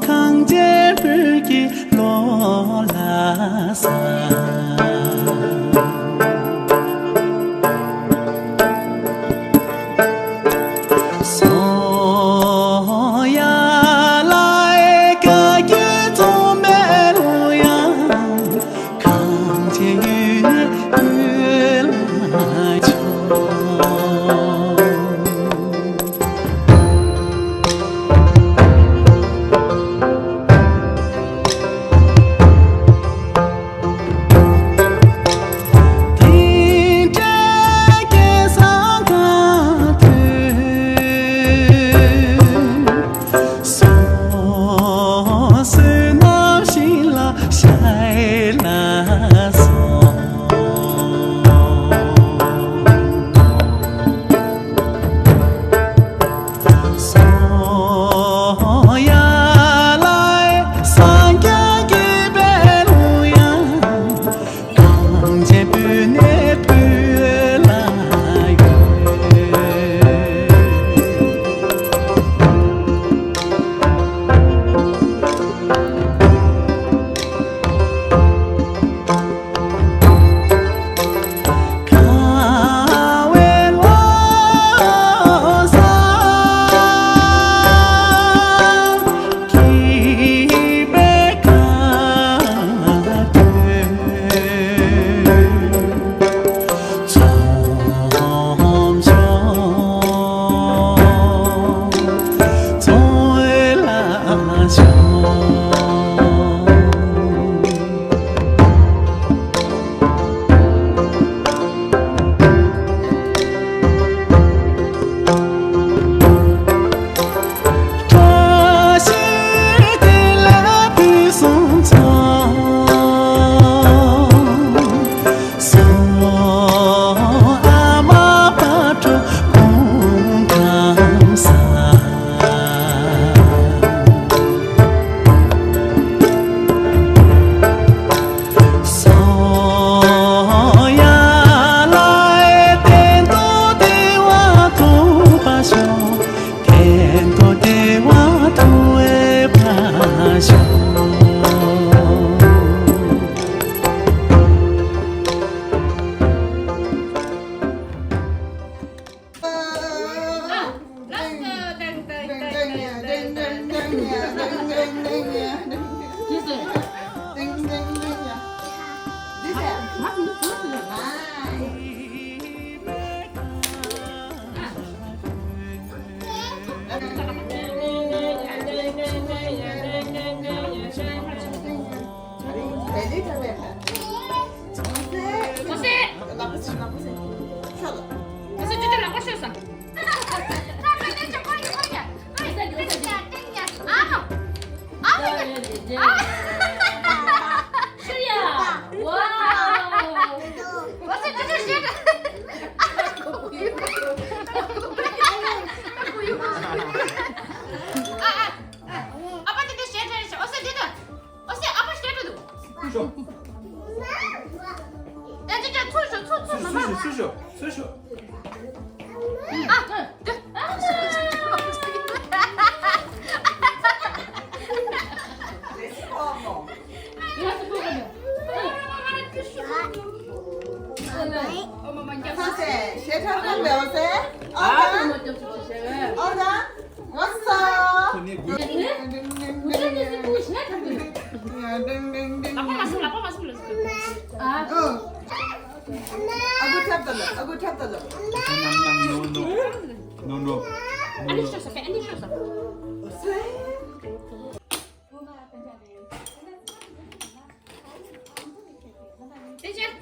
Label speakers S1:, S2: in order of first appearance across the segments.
S1: 강제 불기 놀라사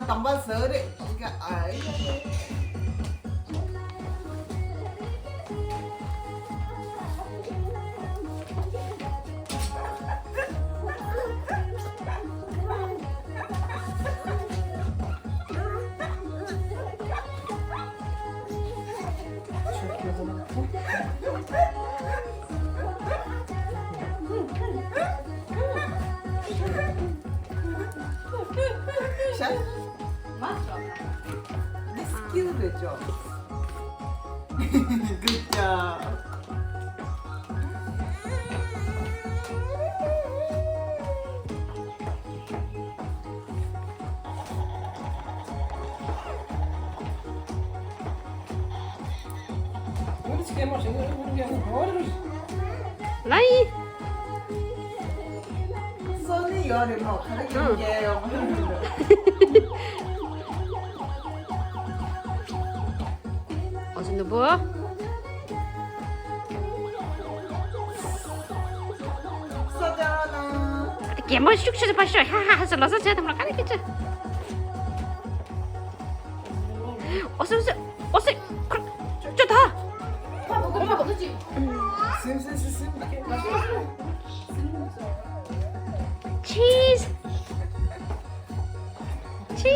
S2: tambah sore juga ay. Good job. Good job.
S3: 라이.
S2: 손이 열이 뭐 가는 게요.
S3: 어서 누워.
S2: 서잖아.
S3: Kìa mới chút xíu phải ha sao nó sẽ thằng nó cái chứ. 어서 좋다.
S2: 슴슴슴슴.
S3: 치즈. 치즈.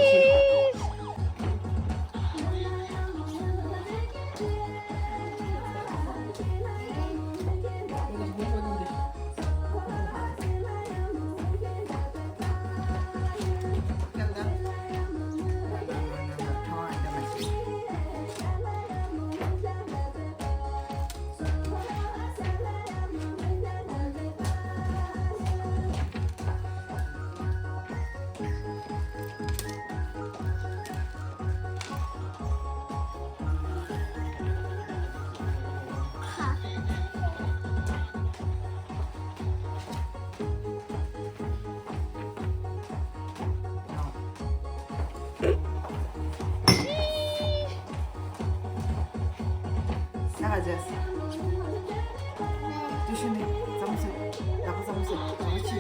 S2: 나가자. 조심해. 잠수. 나가 잠수. 그렇지.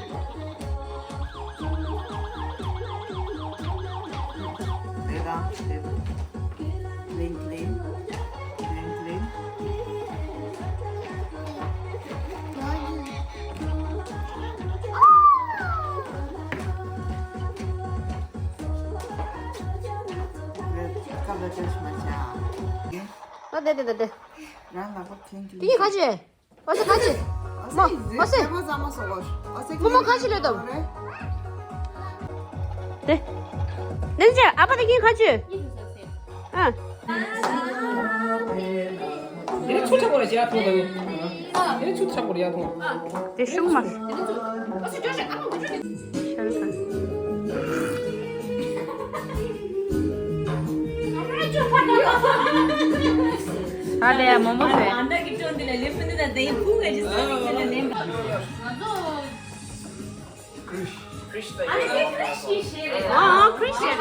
S2: 내가 클린. 가봐 조심하자.
S3: 네.
S2: 난 나가 클린.
S3: 이게 가지. 어서 가지. 뭐, 어서. 뭐뭐 가시려도. 네. 냄새 아빠도 이게 가지. 응.
S4: 얘네 초차고래 야 동동이. 얘네 초차고래 야 동.
S3: 내 쑥맛. Allez, maman fait. Ah, Christian.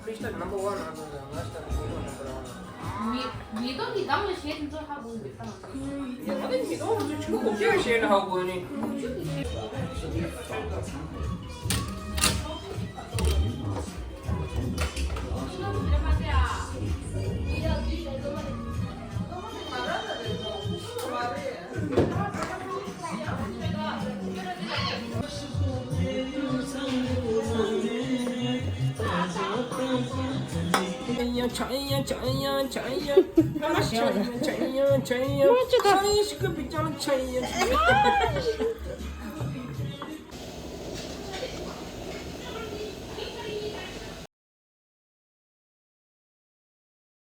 S4: Christian number 1
S5: 미동이 남은 시에는 좀 하고 있다.
S4: 야, 나는 이거 지금 어떻게 시행을 하고 있니? 차이야.